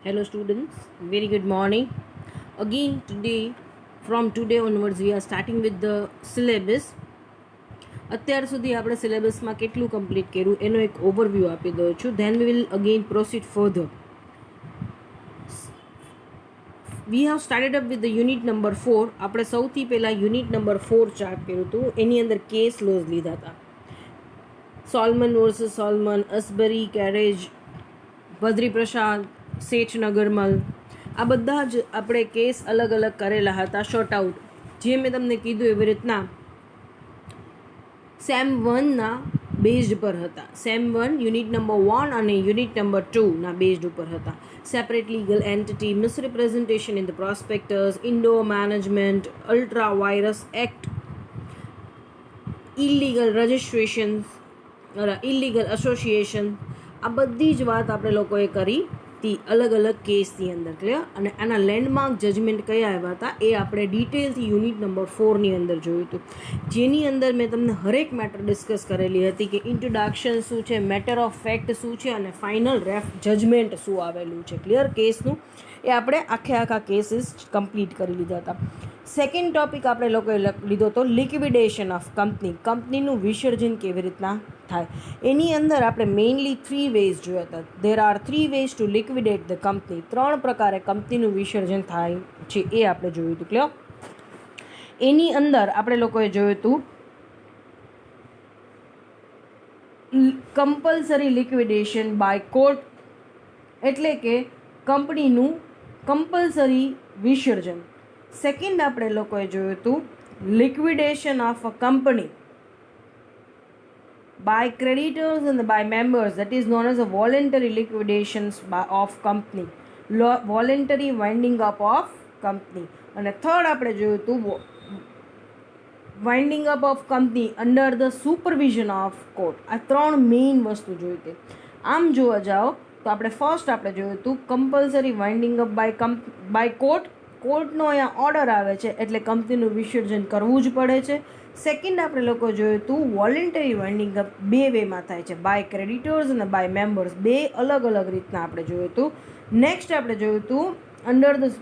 Hello students, very good morning. Again today, from today onwards we are starting with the syllabus. અત્યાર સુધી આપણે સિલેબસમાં કેટલું complete કર્યું એનો એક ઓવરવ્યૂ આપી દઉં છું. Then we will again proceed further. We have started up with the unit number 4. આપણે સૌથી પહેલાં યુનિટ નંબર 4 સ્ટાર્ટ કર્યું હતું. એની અંદર કેસ લોઝ લીધા હતા. સોલમન વર્સિસ સોલમન, અસબરી કેરેજ, બદ્રી પ્રસાદ, શેઠ નગરમલ, આ બધા જ આપણે કેસ અલગ અલગ કરેલા હતા. શોર્ટ આઉટ જે મેં તમને કીધું એવી રીતના સેમ 1ના બેઝડ પર હતા. સેમ 1 યુનિટ નંબર 1 અને યુનિટ નંબર 2ના બેઝડ ઉપર હતા. Separate legal entity, misrepresentation in the prospectus, indoor management, ultra vires act, illegal registration, illegal association, આ બધી જ વાત આપણે લોકોએ કરી હતી અલગ અલગ કેસની અંદર. ક્લિયર? અને આના લેન્ડમાર્ક જજમેન્ટ કયા આવ્યા હતા એ આપણે ડિટેલથી યુનિટ નંબર 4ની અંદર જોયું હતું, જેની અંદર મેં તમને હરેક મેટર ડિસ્કસ કરેલી હતી કે ઇન્ટ્રોડક્શન શું છે, મેટર ઓફ ફેક્ટ શું છે અને ફાઇનલ રેફ જજમેન્ટ શું આવેલું છે. ક્લિયર? કેસનું એ આપણે આખા કેસીસ કમ્પ્લીટ કરી લીધા હતા. સેકન્ડ ટોપિક આપણે લોકોએ લીધો હતો લિક્વિડેશન ઓફ કંપની. કંપનીનું વિસર્જન કેવી રીતના થાય એની અંદર આપણે મેઇનલી 3 વેઝ જોયા હતા. There are 3 ways to liquidate the company. 3 પ્રકારે કંપનીનું વિસર્જન થાય છે એ આપણે જોયું હતું. ક્લિયર? એની અંદર આપણે લોકોએ જોયું હતું કમ્પલસરી લિક્વિડેશન બાય કોર્ટ, એટલે કે કંપનીનું કમ્પલસરી વિસર્જન. સેકન્ડ આપણે લોકોએ જોયું હતું liquidation of a company by creditors and by members, that is known as a voluntary liquidations of company, voluntary winding up of company. અને થર્ડ આપણે જોયું હતું winding up of company under the supervision of court. આ 3 main વસ્તુ જોઈ હતી. આમ જોવા જાઓ તો આપણે ફર્સ્ટ આપણે જોયું હતું compulsory winding up by court. કોર્ટનો અહીંયા ઓર્ડર આવે છે એટલે કંપનીનું વિસર્જન કરવું જ પડે છે. સેકન્ડ આપણે લોકો જોયું હતું વોલેન્ટરી વાઇન્ડિંગ અપ 2 વેમાં થાય છે, બાય ક્રેડિટર્સ અને બાય મેમ્બર્સ. 2 અલગ અલગ રીતના આપણે જોયું હતું. નેક્સ્ટ આપણે જોયું હતું under the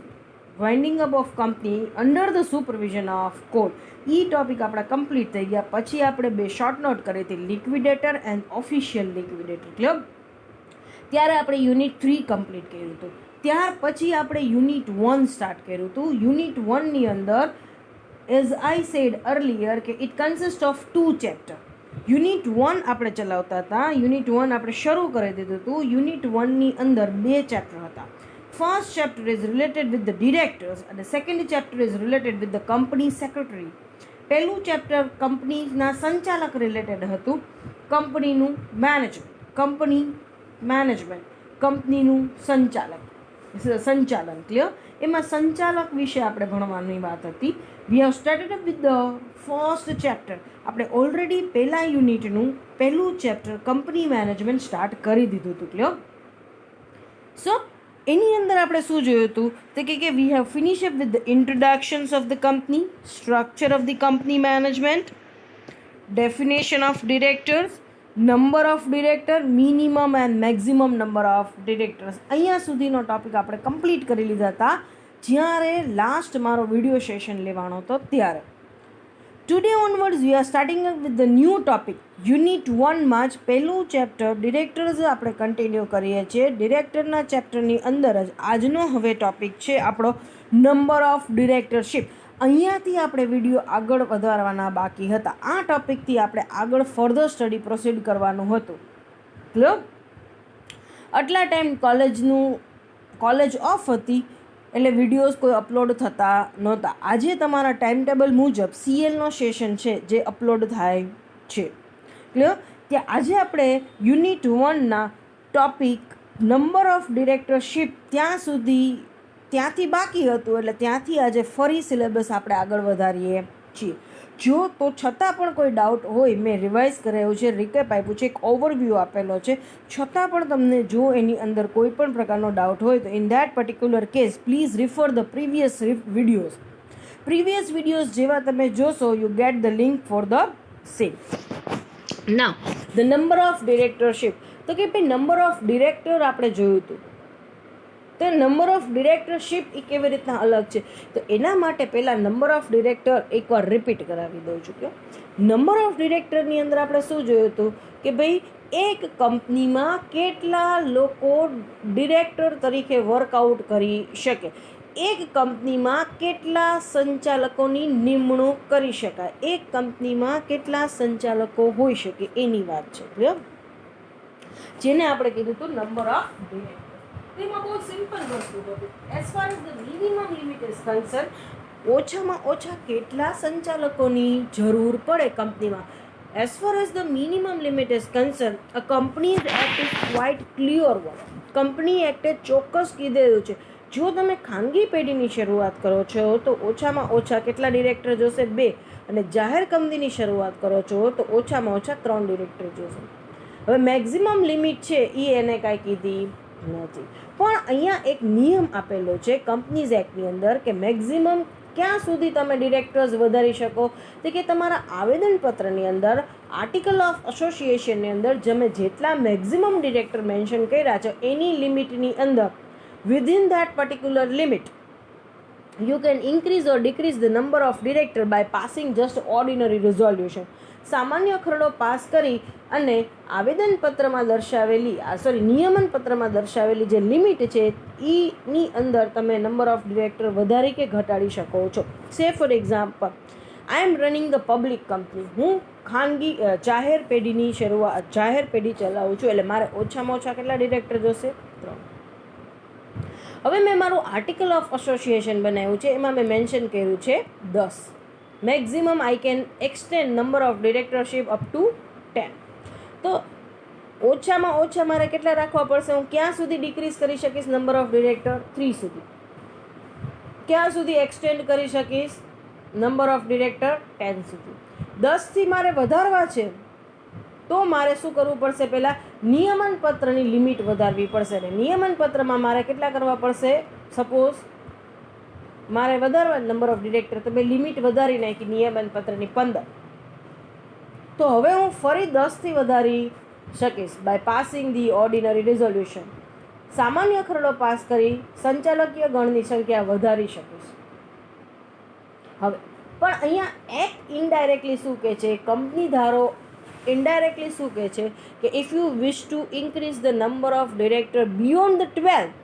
winding up of company under the supervision of court. A topic આપણા કમ્પ્લીટ થઈ ગયા. પછી આપણે 2 શોર્ટ નોટ કરી હતી, liquidator and official liquidator. Clear? ત્યારે આપણે યુનિટ 3 કમ્પ્લીટ કર્યું હતું. ત્યાર પછી આપણે યુનિટ 1 સ્ટાર્ટ કર્યું હતું. યુનિટ 1ની અંદર એઝ આઈ સેડ અર્લિયર કે it consist of 2 chapter. Unit 1 આપણે ચલાવતા હતા. યુનિટ 1 આપણે શરૂ કરી દીધું હતું. યુનિટ 1ની અંદર 2 ચેપ્ટર હતા. First chapter is related with the directors અને second chapter is related with the company secretary. પહેલું ચેપ્ટર કંપનીના સંચાલક રિલેટેડ હતું. કંપનીનું મેનેજમેન્ટ, કંપનીનું સંચાલન. ક્લિયર? એમાં સંચાલક વિશે આપણે ભણવાની વાત હતી. We have started up with the first chapter. આપણે ઓલરેડી પહેલા યુનિટનું પહેલું ચેપ્ટર કંપની મેનેજમેન્ટ સ્ટાર્ટ કરી દીધું હતું. ક્લિયર? સો એની અંદર આપણે શું જોયું હતું તો કે we have finish up with the introductions of the company, structure of the company management, definition of directors, number of director, minimum and maximum number of directors. અહીંયા સુધીનો ટોપિક આપણે કમ્પ્લીટ કરી લીધા હતા જ્યારે લાસ્ટ મારો વિડીયો સેશન લેવાનો હતો ત્યારે. Today onwards we are starting with the new topic. Unit 1માં જ પહેલું ચેપ્ટર ડિરેક્ટર્સ આપણે કન્ટિન્યુ કરીએ છીએ. ડિરેક્ટરના ચેપ્ટરની અંદર જ આજનો હવે ટોપિક છે આપણો નંબર ઓફ ડિરેક્ટરશીપ. અહીંયાથી આપણે વિડીયો આગળ વધારવાના બાકી હતા. આ ટોપિકથી આપણે આગળ ફર્ધર સ્ટડી પ્રોસીડ કરવાનું હતું. ક્લિયર? આટલા ટાઈમ કોલેજ ઓફ હતી એટલે વિડીયોઝ કોઈ અપલોડ થતા નહોતા. આજે તમારા ટાઈમ ટેબલ મુજબ સીએલનો સેશન છે જે અપલોડ થાય છે. ક્લિયર? ત્યાં આજે આપણે યુનિટ 1ના ટોપિક નંબર ઓફ ડિરેક્ટરશીપ ત્યાંથી બાકી હતું એટલે ત્યાંથી આજે ફરી સિલેબસ આપણે આગળ વધારીએ છીએ. જો તો છતાં પણ કોઈ ડાઉટ હોય, મેં રિવાઇઝ કરાયું છે, રિકેપ આપ્યું છે, એક ઓવરવ્યૂ આપેલો છે, છતાં પણ તમને જો એની અંદર કોઈ પણ પ્રકારનો ડાઉટ હોય તો in that particular case please refer the previous videos જેવા તમે જોશો you get the link for the same. Now the number of directorship તો કે ભાઈ નંબર ઓફ ડિરેક્ટર આપણે જોયું હતું. તો નંબર ઓફ ડિરેક્ટરશીપ એ કેવી રીતના અલગ છે, તો એના માટે પહેલાં નંબર ઓફ ડિરેક્ટર એકવાર રિપીટ કરાવી દઉં છું કે નંબર ઓફ ડિરેક્ટરની અંદર આપણે શું જોયું હતું કે ભાઈ એક કંપનીમાં કેટલા લોકો ડિરેક્ટર તરીકે વર્કઆઉટ કરી શકે, એક કંપનીમાં કેટલા સંચાલકોની નિમણૂક કરી શકાય, એક કંપનીમાં કેટલા સંચાલકો હોઈ શકે એની વાત છે, ક્લિયર, જેને આપણે કીધું હતું નંબર ઓફ ડિરેક્ટર. તેમાં બહુ સિમ્પલ વસ્તુ હતી. As far as the minimum limit is concern, ઓછામાં ઓછા કેટલા સંચાલકોની જરૂર પડે કંપનીમાં. As far as the minimum limit is concern, a companies act is quite clear one. Company એક્ટે ચોક્કસ કીધેલું છે, જો તમે ખાનગી પેઢીની શરૂઆત કરો છો તો ઓછામાં ઓછા કેટલા ડિરેક્ટર જોશે? 2. અને જાહેર કંપનીની શરૂઆત કરો છો તો ઓછામાં ઓછા 3 ડિરેક્ટર જોશે. હવે મેક્સિમમ લિમિટ છે એ એને કાંઈ કીધી નથી, પણ અહીંયા એક નિયમ આપેલો છે કંપનીઝ એક્ટની અંદર કે મેક્સિમમ ક્યાં સુધી તમે ડિરેક્ટર્સ વધારી શકો, તો કે તમારા આવેદનપત્રની અંદર આર્ટિકલ ઓફ એસોસિએશનની અંદર તમે જેટલા મેક્સિમમ ડિરેક્ટર મેન્શન કર્યા છે એની લિમિટની અંદર within that particular limit you can increase or decrease the number of director by passing just ordinary resolution. સામાન્ય ખરડો પાસ કરી અને આવેદનપત્રમાં દર્શાવેલી નિયમન પત્રમાં દર્શાવેલી જે લિમિટ છે એની અંદર તમે નંબર ઓફ ડિરેક્ટર વધારી કે ઘટાડી શકો છો. સે for example, I M running the public company, હું ખાનગી જાહેર પેઢીની જાહેર પેઢી ચલાવું છું, એટલે મારે ઓછામાં ઓછા કેટલા ડિરેક્ટર જોશે? 3. હવે મેં મારું આર્ટિકલ ઓફ એસોસિએશન બનાવ્યું છે, એમાં મેં મેન્શન કર્યું છે 10. Maximum I can extend number of directorship up to 10. તો ઓછામાં ઓછા મારે કેટલા રાખવા પડશે? હું ક્યાં સુધી ડિક્રીઝ કરી શકીશ નંબર ઓફ ડિરેક્ટર? 3 સુધી. ક્યાં સુધી એક્સટેન્ડ કરી શકીશ નંબર ઓફ ડિરેક્ટર? 10 સુધી. 10થી મારે વધારવા છે તો મારે શું કરવું પડશે? પહેલાં નિયમન પત્રની લિમિટ વધારવી પડશે. અને નિયમન પત્રમાં મારે કેટલા કરવા પડશે? સપોઝ મારે વધારવા નંબર ઓફ ડિરેક્ટર, તો મેં લિમિટ વધારી નાખી નિયમન પત્રની 15, તો હવે હું ફરી 10થી વધારી શકીશ by passing the ordinary resolution. સામાન્ય ખરડો પાસ કરી સંચાલકીય ગણની સંખ્યા વધારી શકીશ. હવે પણ અહીંયા એક્ટ ઇનડાયરેક્ટલી શું કહે છે? કંપની ધારો ઇનડાયરેક્ટલી શું કહે છે કે if you wish two increase the number of director beyond the 12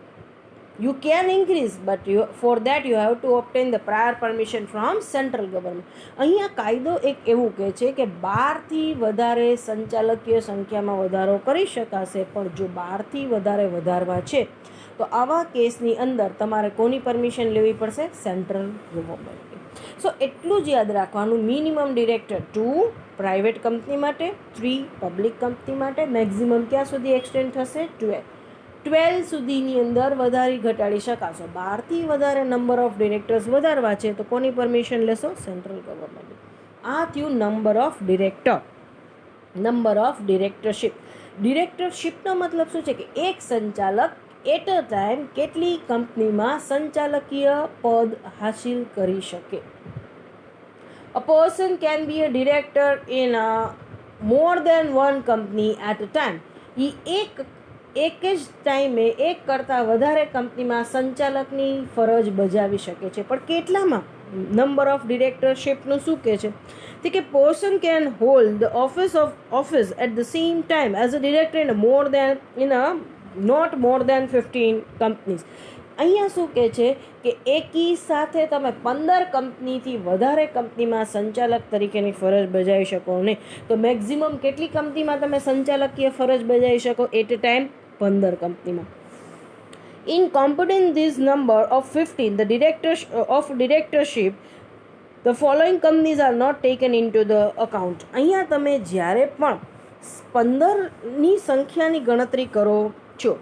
you can increase, but for that you have to obtain the prior permission from central government. અહીંયા કાયદો એક એવું કહે છે કે 12થી વધારે સંચાલકીય સંખ્યામાં વધારો કરી શકાશે, પણ જો 12થી વધારે વધારવા છે તો આવા કેસની અંદર તમારે કોની પરમિશન લેવી પડશે? સેન્ટ્રલ ગવર્મેન્ટની. સો એટલું જ યાદ રાખવાનું, મિનિમમ ડિરેક્ટર 2 પ્રાઇવેટ કંપની માટે, 3 પબ્લિક કંપની માટે, મેક્સિમમ ક્યાં સુધી એક્સટેન્ડ થશે? 12 સુધીની અંદર વધારી ઘટાડી શકાશો. 12થી વધારે નંબર ઓફ ડિરેક્ટર્સ વધારવા છે તો કોની પરમિશન લેશો? Central government. આ થયું number of director. Number of directorship. ડિરેક્ટરશીપનો મતલબ શું છે કે એક સંચાલક એટ અ ટાઈમ કેટલી કંપનીમાં સંચાલકીય પદ હાસિલ કરી શકે. A person can be a director in more than one company at a time. એક જ ટાઈમે એક કરતાં વધારે કંપનીમાં સંચાલકની ફરજ બજાવી શકે છે, પણ કેટલામાં? નંબર ઓફ ડિરેક્ટરશીપનું શું કહે છે કે person can hold the office at the same time as a director in not more than 15 companies. અહીંયા શું કહે છે કે એકી સાથે તમે 15 કંપનીથી વધારે કંપનીમાં સંચાલક તરીકેની ફરજ બજાવી શકો નહીં. તો મેક્સિમમ કેટલી કંપનીમાં તમે સંચાલકીય ફરજ બજાવી શકો? એટ અ ટાઈમ 15 કંપનીમાં. In computing this number of 15, the directorship, the following companies are not taken into the account. અહીંયા તમે જ્યારે પણ 15ની સંખ્યાની ગણતરી કરો છો,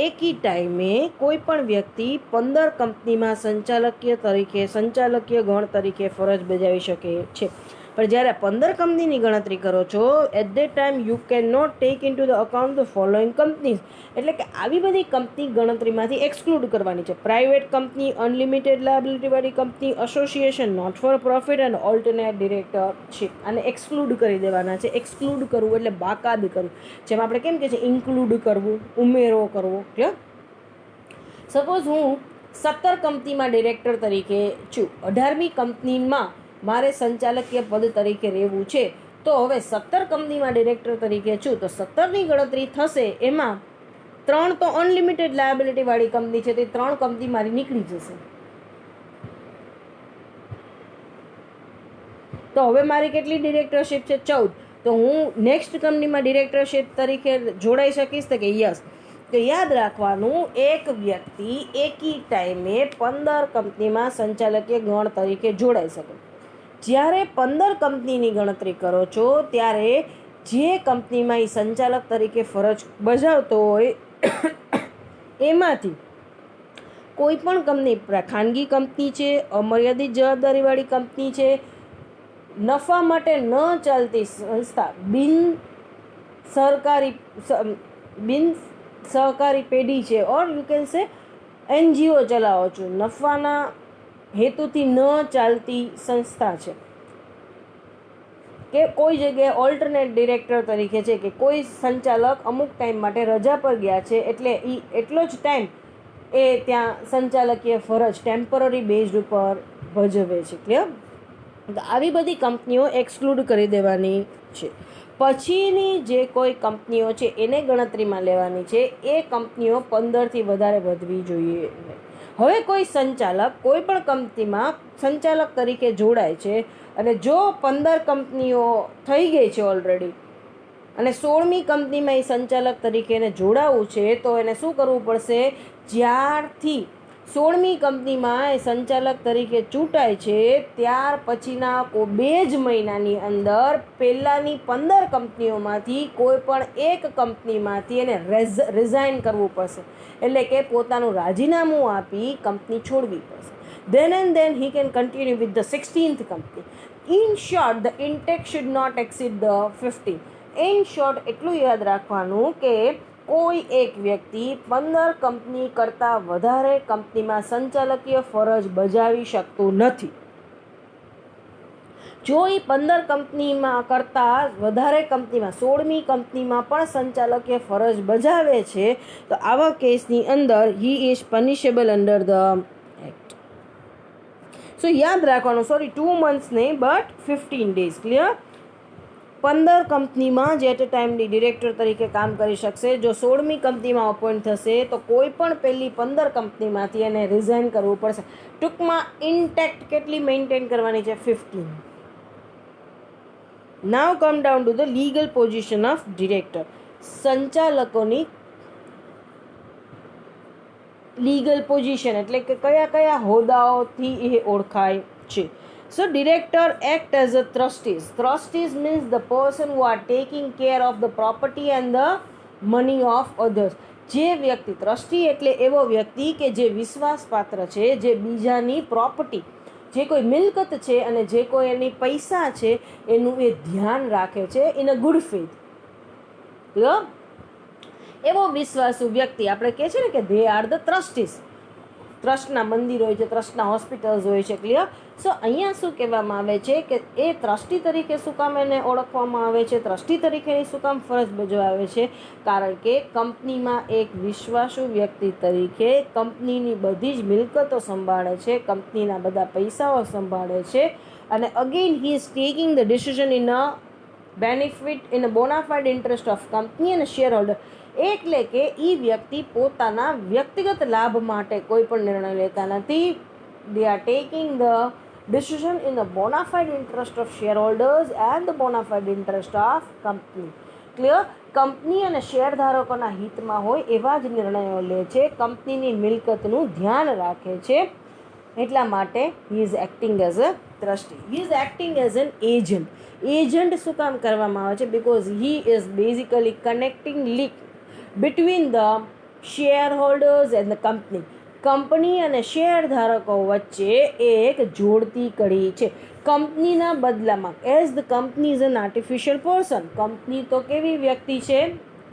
એકી ટાઈમે કોઈ પણ વ્યક્તિ 15 કંપનીમાં સંચાલકીય ગણ તરીકે ફરજ બજાવી શકે છે. પણ જ્યારે 15 કંપનીની ગણતરી કરો છો, at that time you can not take into the account the following companies. એટલે કે આવી બધી કંપની ગણતરીમાંથી એક્સક્લુડ કરવાની છે. પ્રાઇવેટ કંપની, અનલિમિટેડ લાયબિલિટીવાળી company, association, not for profit અને ઓલ્ટરનેટ ડિરેક્ટરશીપ. આને એક્સક્લુડ કરી દેવાના છે. એક્સક્લુડ કરવું એટલે બાકાત કરવું, જેમ આપણે કેમ કે છે ઇન્ક્લુડ કરવું, ઉમેરો કરવો. ક્લિયર? સપોઝ હું 17 કંપનીમાં ડિરેક્ટર તરીકે છું, 18મી કંપનીમાં મારે સંચાલકીય પદ તરીકે રહેવું છે, તો હવે 17 કંપનીમાં ડિરેક્ટર તરીકે છું તો 17ની ગણતરી થશે, એમાં 3 તો અનલિમિટેડ લાયબિલિટી વાળી કંપની છે, તે 3 કંપની મારી નીકળી જશે. તો હવે મારી કેટલી ડિરેક્ટરશીપ છે? 14. તો હું નેક્સ્ટ કંપનીમાં ડિરેક્ટરશીપ તરીકે જોડાઈ શકીશ તો કે યસ. તો યાદ રાખવાનું, એક વ્યક્તિ એકી ટાઈમે 15 કંપનીમાં સંચાલકીય ગણ તરીકે જોડાઈ શકે. જ્યારે 15 કંપનીની ગણતરી કરો છો ત્યારે જે કંપનીમાં એ સંચાલક તરીકે ફરજ બજાવતો હોય એમાંથી કોઈ પણ કંપની ખાનગી કંપની છે, અમર્યાદિત જવાબદારીવાળી કંપની છે, નફા માટે ન ચાલતી સંસ્થા, બિન સહકારી પેઢી છે, or you can say NGO ચલાવો છો, નફાના હેતુથી ન ચાલતી સંસ્થા છે, કે કોઈ જગ્યાએ ઓલ્ટરનેટ ડિરેક્ટર તરીકે છે, કે કોઈ સંચાલક અમુક ટાઈમ માટે રજા પર ગયા છે એટલે એ એટલો જ ટાઈમ એ ત્યાં સંચાલકીય ફરજ ટેમ્પરરી બેઝડ ઉપર ભજવે છે. ક્લિયર? તો આવી બધી કંપનીઓ એક્સક્લુડ કરી દેવાની છે. પછીની જે કોઈ કંપનીઓ છે એને ગણતરીમાં લેવાની છે. એ કંપનીઓ 15થી વધારે વધવી જોઈએ. હવે કોઈ સંચાલક કોઈ પણ કંપનીમાં સંચાલક તરીકે જોડાય છે અને જો 15 કંપનીઓ થઈ ગઈ છે ઓલરેડી અને 16મી કંપનીમાં એ સંચાલક તરીકે એને જોડાવવું છે, તો એને શું કરવું પડશે? જ્યારથી 16મી કંપનીમાં એ સંચાલક તરીકે ચૂંટાય છે ત્યાર પછીના 2 જ મહિનાની અંદર પહેલાંની 15 કંપનીઓમાંથી કોઈ પણ એક કંપનીમાંથી એને રિઝાઇન કરવું પડશે, એટલે કે પોતાનું રાજીનામું આપી કંપની છોડવી પડશે. Then and then he can continue with the 16th company. In short, the intake should not exceed the 15. In short, એટલું યાદ રાખવાનું કે કોઈ એક વ્યક્તિ 15 કંપની કરતાં વધારે કંપનીમાં સંચાલકીય ફરજ બજાવી શકતું નથી. જો એ 15 કંપનીમાં કરતાં વધારે કંપનીમાં 16મી કંપનીમાં પણ સંચાલકીય ફરજ બજાવે છે તો આવા કેસની અંદર he is punishable under the act. So યાદ રાખવાનું, સોરી 2 months નહીં બટ 15 days. ક્લિયર? 15 કંપનીમાં જે એટ એ ટાઈમની ડિરેક્ટર તરીકે કામ કરી શકશે. જો 16મી કંપનીમાં અપોઇન્ટ થશે તો કોઈ પણ પહેલી 15 કંપનીમાંથી એને રિઝાઇન કરવું પડશે. ટૂંકમાં ઇન્ટેક્ટ કેટલી મેન્ટેન કરવાની છે? 15. Now come down to the legal position of director. સંચાલકોની લીગલ પોઝિશન એટલે કે કયા કયા હોદ્દાઓથી એ ઓળખાય છે. So director act as a trustees. Trustees means the person who are taking care of the property and the money of others. જે વ્યક્તિ trustee એટલે એવો વ્યક્તિ કે જે વિશ્વાસપાત્ર છે, જે બીજાની પ્રોપર્ટી, જે કોઈ મિલકત છે અને જે કોઈ એની પૈસા છે એનું એ ધ્યાન રાખે છે ઇન અ ગુડ ફેથ. એવો વિશ્વાસુ વ્યક્તિ આપણે કહે છે ને કે દે આર ધ ટ્રસ્ટીઝ. ટ્રસ્ટના મંદિર હોય છે, ટ્રસ્ટના હોસ્પિટલ્સ હોય છે. ક્લિયર? સો અહીંયા શું કહેવામાં આવે છે કે એ ટ્રસ્ટી તરીકે શું કામ એને ઓળખવામાં આવે છે, ટ્રસ્ટી તરીકેની શું કામ ફરજ બજાવે છે? કારણ કે કંપનીમાં એક વિશ્વાસુ વ્યક્તિ તરીકે કંપનીની બધી જ મિલકતો સંભાળે છે, કંપનીના બધા પૈસાઓ સંભાળે છે અને again he is taking the decision in a benefit in a bona fide interest of company અને શેર હોલ્ડર. એટલે કે એ વ્યક્તિ પોતાના વ્યક્તિગત લાભ માટે કોઈ પણ નિર્ણય લેતા નથી. they are taking the decision in the bona fide interest of shareholders and the bona fide interest of company. Clear? Company અને શેરધારકોના હિતમાં હોય એવા જ નિર્ણયો લે છે, કંપનીની મિલકતનું ધ્યાન રાખે છે. એટલા માટે he is acting as a trustee. he is acting as an agent. Agent શું કામ કરવામાં આવે છે? because he is basically connecting link between the shareholders and the company. Company અને શેરધારકો વચ્ચે એક જોડતી કડી છે. કંપનીના બદલામાં as the company is an artificial person. Company તો કેવી વ્યક્તિ છે?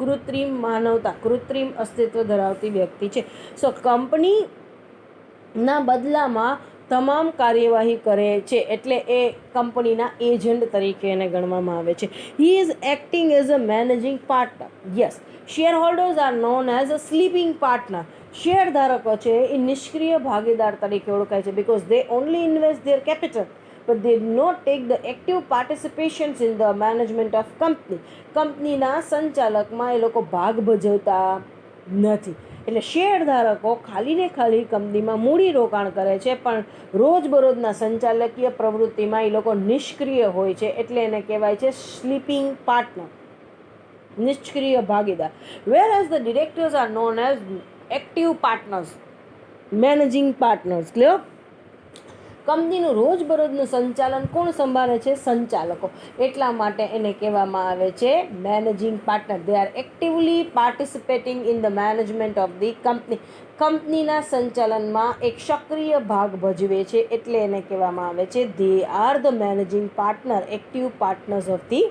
કૃત્રિમ માનવતા, કૃત્રિમ અસ્તિત્વ ધરાવતી વ્યક્તિ છે. સો કંપનીના બદલામાં તમામ કાર્યવાહી કરે છે એટલે એ કંપનીના એજન્ટ તરીકે એને ગણવામાં આવે છે. He is acting as a managing partner. Yes, shareholders are known as a sleeping partner. Share ધારકો છે એ નિષ્ક્રિય ભાગીદાર તરીકે ઓળખાય છે because they only invest there capital but they do not take the active participations in the management of company. કંપનીના સંચાલકમાં એ લોકો ભાગ ભજવતા નથી. એટલે શેરધારકો ખાલી ને ખાલી કંપનીમાં મૂડી રોકાણ કરે છે પણ રોજબરોજના સંચાલકીય પ્રવૃત્તિમાં એ લોકો નિષ્ક્રિય હોય છે, એટલે એને કહેવાય છે સ્લીપિંગ પાર્ટનર, નિષ્ક્રિય ભાગીદાર. whereas the directors are known as active partners, managing partners. clear? કંપનીનું રોજબરોજનું સંચાલન કોણ સંભાળે છે? સંચાલકો. એટલા માટે એને કહેવામાં આવે છે managing partner. They are actively participating in the management of the company. કંપનીના સંચાલનમાં એક સક્રિય ભાગ ભજવે છે, એટલે એને કહેવામાં આવે છે they are the managing partner, active partners of the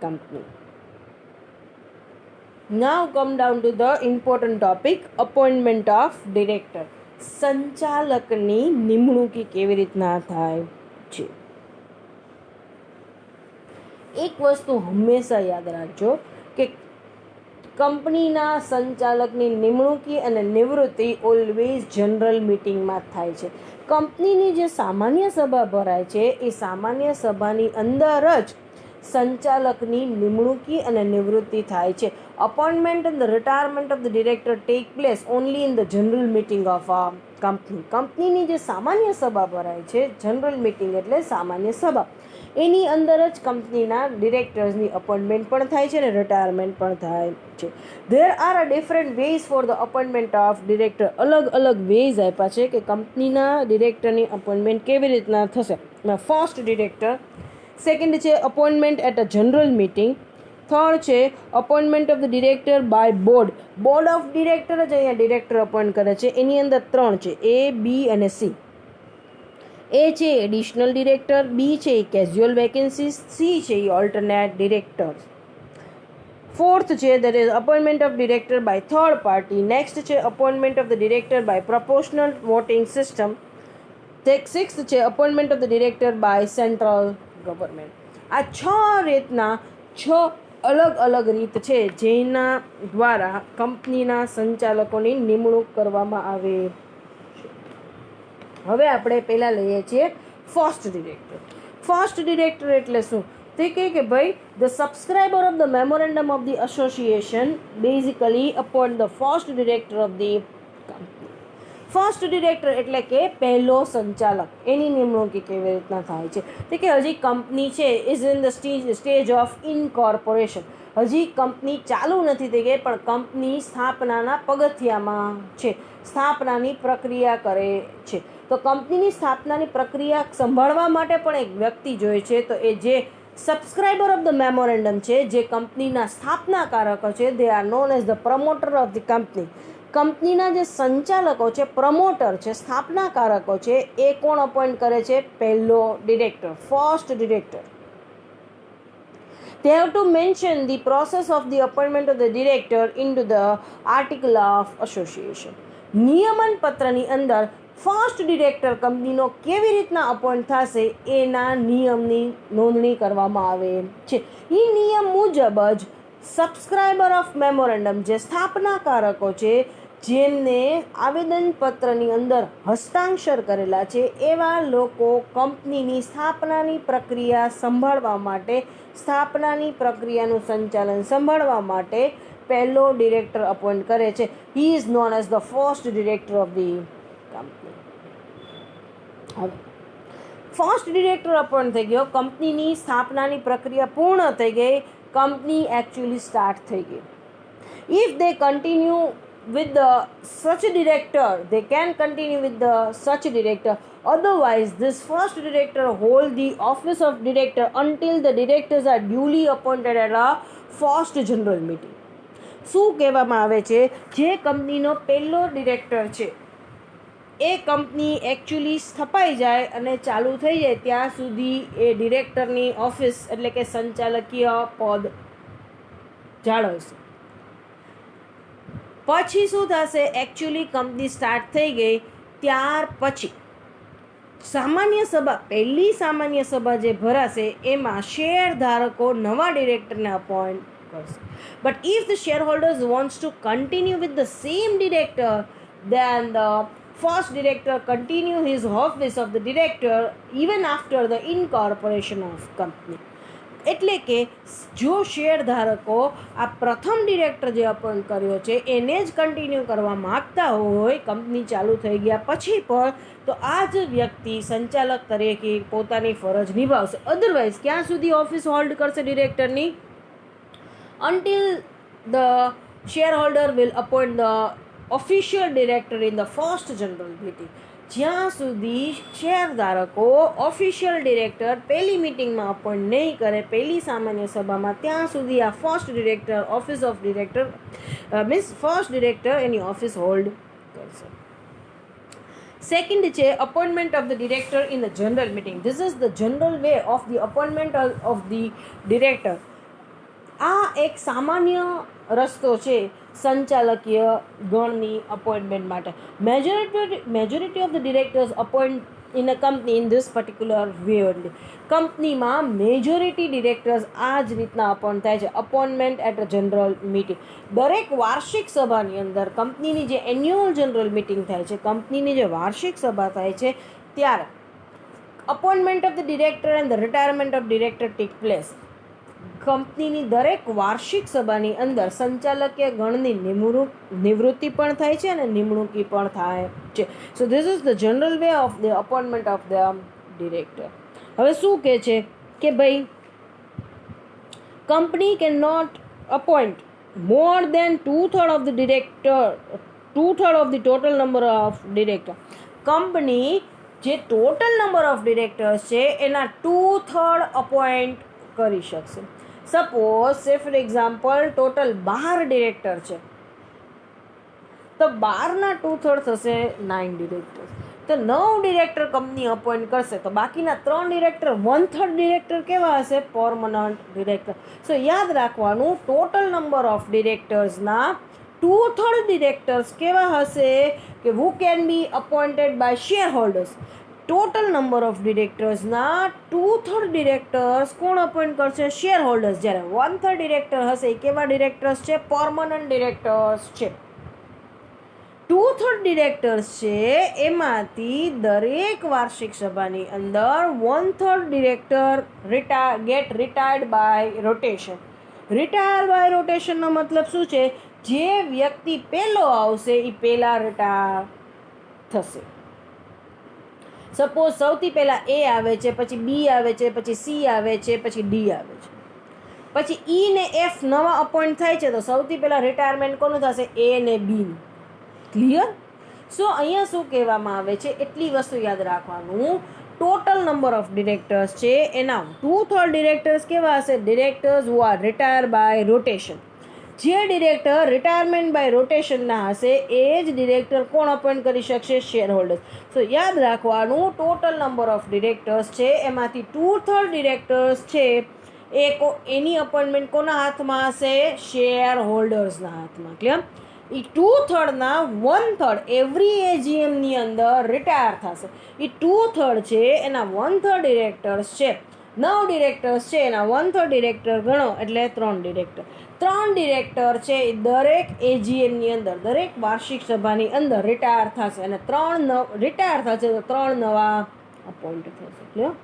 company. Now come down to the important topic, appointment of director. સંચાલકની નિમણૂક કેવી રીતના થાય છે? એક વસ્તુ હંમેશા યાદ રાખજો કે કંપનીના સંચાલકની નિમણૂકી અને નિવૃત્તિ ઓલવેઝ જનરલ મિટિંગમાં થાય છે. કંપનીની જે સામાન્ય સભા ભરાય છે એ સામાન્ય સભાની અંદર જ સંચાલકની નિમણૂકી અને નિવૃત્તિ થાય છે. Appointment and the retirement of the director take place only in the general meeting of a company. કંપનીની જે સામાન્ય સભા ભરાય છે, જનરલ મિટિંગ એટલે સામાન્ય સભા, એની અંદર જ કંપનીના ડિરેક્ટર્સની અપોઇન્ટમેન્ટ પણ થાય છે અને રિટાયરમેન્ટ પણ થાય છે. There are a different ways for the appointment of director. અલગ અલગ વેઝ આપ્યા છે કે કંપનીના ડિરેક્ટરની અપોઇન્ટમેન્ટ કેવી રીતના થશે. ફર્સ્ટ ડિરેક્ટર, સેકન્ડ છે appointment at a general meeting, third છે appointment of the director by board. Board of director જ અહીંયા ડિરેક્ટર અપોઇન્ટ કરે છે. એની અંદર 3 છે, A, B અને C. એ છે એડિશનલ ડિરેક્ટર, બી છે કેઝ્યુઅલ વેકેન્સી, સી છે ઓલ્ટરનેટ ડિરેક્ટર. ફોર્થ છે that is appointment of director by third party. Next છે appointment of the director by proportional voting system. Sixth છે appointment of the director by central government. આ 6 રીતના 6 અલગ અલગ રીત છે જેના દ્વારા કંપનીના સંચાલકોની નિમણૂક કરવામાં આવે છે. હવે આપણે પહેલાં લઈએ છીએ ફર્સ્ટ ડિરેક્ટર. ફર્સ્ટ ડિરેક્ટર એટલે શું? તે કહે કે ભાઈ the subscriber of the memorandum of the association basically appoint the first director of the company. First director એટલે કે પહેલો સંચાલક, એની નિમણૂક કેવી રીતના થાય છે? તે કે હજી કંપની છે is in the stage of incorporation. હજી કંપની ચાલુ નથી થઈ ગઈ પણ કંપની સ્થાપનાના પગથિયામાં છે, સ્થાપનાની પ્રક્રિયા કરે છે. તો કંપનીની સ્થાપનાની પ્રક્રિયા સંભાળવા માટે પણ એક વ્યક્તિ જોઈએ છે. તો એ જે સબસ્ક્રાઇબર ઓફ ધ મેમોરેન્ડમ છે, જે કંપનીના સ્થાપનાકારકો છે, they R known as the promoter of the company. કંપનીના જે સંચાલકો છે, પ્રમોટર છે, સ્થાપનાકારકો છે, એ કોણ અપોઇન્ટ કરે છે? પહેલો director, first director. They have to mention the process of the appointment of the director into the article of association. નિયમન પત્રની અંદર ફર્સ્ટ ડિરેક્ટર કંપનીનો કેવી રીતના અપોઇન્ટ થશે એના નિયમની નોંધણી કરવામાં આવે છે. એ નિયમ મુજબ જ સબસ્ક્રાઇબર ઓફ મેમોરેન્ડમ, જે સ્થાપનાકારકો છે, જેમને આવેદનપત્રની અંદર હસ્તાક્ષર કરેલા છે, એવા લોકો કંપનીની સ્થાપનાની પ્રક્રિયા સંભાળવા માટે, સ્થાપનાની પ્રક્રિયાનું સંચાલન સંભાળવા માટે પહેલો ડિરેક્ટર અપોઇન્ટ કરે છે. He is known as the first director of the company. હવે ફર્સ્ટ ડિરેક્ટર અપોઇન્ટ થઈ ગયો, કંપનીની સ્થાપનાની પ્રક્રિયા પૂર્ણ થઈ ગઈ, કંપની એકચ્યુઅલી સ્ટાર્ટ થઈ ગઈ. If they continue with the such director, they can continue with the such director. Otherwise, this first director hold the office of director until the directors are duly appointed at a first general meeting. શું કહેવામાં આવે છે? જે કંપનીનો પહેલો director છે એ company actually સ્થપાઈ જાય અને ચાલુ થઈ જાય ત્યાં સુધી એ ડિરેક્ટરની ઓફિસ એટલે કે સંચાલકીય પદ જાળવશે. પછી શું થશે? એકચ્યુઅલી કંપની સ્ટાર્ટ થઈ ગઈ ત્યાર પછી સામાન્ય સભા, પહેલી સામાન્ય સભા જે ભરાશે એમાં શેર ધારકો નવા ડિરેક્ટરને અપોઇન્ટ કરશે. But if the share holders wants to continue with the same director, then the first director continue his office of the director even after the incorporation of company. એટલે કે જો શેર ધારકો આ પ્રથમ ડિરેક્ટર જે appoint કર્યો છે એને જ કન્ટિન્યુ કરવા માગતા હોય કંપની ચાલુ થઈ ગયા પછી પણ, તો આ જ વ્યક્તિ સંચાલક તરીકે પોતાની ફરજ નિભાવશે. અધરવાઇઝ ક્યાં સુધી ઓફિસ હોલ્ડ કરશે ડિરેક્ટરની? until the shareholder will appoint the official director in the first general meeting. જ્યાં સુધી શેરધારકો ઓફિશિયલ ડિરેક્ટર પહેલી મિટિંગમાં અપોઇન્ટ નહીં કરે, પહેલી સામાન્ય સભામાં, ત્યાં સુધી આ first director office of director means first director any office hold કરશે. સેકન્ડ છે appointment of the director in the general meeting. This is the general way of the appointment of the director. આ એક સામાન્ય રસ્તો છે સંચાલકીય ગણની appointment માટે. Majority of the directors appoint in a company in this particular way only. કંપનીમાં majority directors આ જ રીતના અપોઇન્ટ થાય છે, appointment at a general meeting. દરેક વાર્ષિક સભાની અંદર કંપનીની જે એન્યુઅલ જનરલ મિટિંગ થાય છે, કંપનીની જે વાર્ષિક સભા થાય છે, ત્યારે appointment of the director and the retirement of director take place. કંપનીની દરેક વાર્ષિક સભાની અંદર સંચાલકીય ગણની નિવૃત્તિ પણ થાય છે અને નિમણૂકી પણ થાય છે. So this is the general way of the appointment of the director. હવે શું કહે છે કે ભાઈ company can not appoint more than 2/3 of the director, 2/3 of the total number of director. Company જે ટોટલ નંબર ઓફ ડિરેક્ટર્સ છે એના 2/3 appoint કરી શકશે. સપોઝ સે ફોર એક્ઝામ્પલ ટોટલ 12 ડિરેક્ટર છે, તો 12ના 2/3 થશે 9 ડિરેક્ટર્સ. તો 9 ડિરેક્ટર કંપની અપોઇન્ટ કરશે, તો બાકીના 3 ડિરેક્ટર 1/3 ડિરેક્ટર કેવા હશે? Permanent director. સો યાદ રાખવાનું, ટોટલ નંબર ઓફ ડિરેક્ટર્સના 2/3 ડિરેક્ટર્સ કેવા હશે કે who can be appointed by shareholders. Total number of ડિરેક્ટર્સના 2/3 ડિરેક્ટર્સ કોણ અપોઇન્ટ કરશે? Shareholders. જ્યારે 1/3 ડિરેક્ટર હશે એ કેવા ડિરેક્ટર્સ છે? પરમનન્ટ ડિરેક્ટર્સ છે. 2/3 ડિરેક્ટર્સ છે એમાંથી દરેક વાર્ષિક સભાની અંદર 1/3 director get retired by rotation. Retire by રોટેશનનો મતલબ શું છે? જે વ્યક્તિ પહેલો આવશે એ પહેલાં રિટાયર થશે. સપોઝ સૌથી પહેલાં એ આવે છે, પછી બી આવે છે, પછી સી આવે છે, પછી ડી આવે છે, પછી ઈ ને એફ નવા અપોઇન્ટ થાય છે, તો સૌથી પહેલાં રિટાયરમેન્ટ કોનું થશે? એ ને બીનું. ક્લિયર? સો અહીંયા શું કહેવામાં આવે છે? એટલી વસ્તુ યાદ રાખવાનું, ટોટલ નંબર ઓફ ડિરેક્ટર્સ છે એના 2/3 ડિરેક્ટર્સ કેવા હશે? Directors who are retire by rotation. જે ડિરેક્ટર રિટાયરમેન્ટ બાય રોટેશનના હશે એ જ ડિરેક્ટર કોણ અપોઇન્ટ કરી શકશે? Share holders. સો યાદ રાખવાનું, ટોટલ નંબર ઓફ ડિરેક્ટર્સ છે એમાંથી 2/3 ડિરેક્ટર્સ છે એની અપોઇન્ટમેન્ટ કોના હાથમાં હશે? શેર હોલ્ડર્સના હાથમાં. ક્લિયર? એ 2/3ના 1/3 એવરી એજીએમની અંદર રિટાયર થશે. એ 2/3 છે એના 1/3 ડિરેક્ટર્સ છે. 9 ડિરેક્ટર્સ છે એના 1/3 ડિરેક્ટર ગણો એટલે 3 ડિરેક્ટર. 3 ડિરેક્ટર છે એ દરેક એજીએમની અંદર, દરેક વાર્ષિક સભાની અંદર રિટાયર થશે અને 3 રિટાયર થશે તો 3 નવા અપોઇન્ટ થશે. ક્લિયર?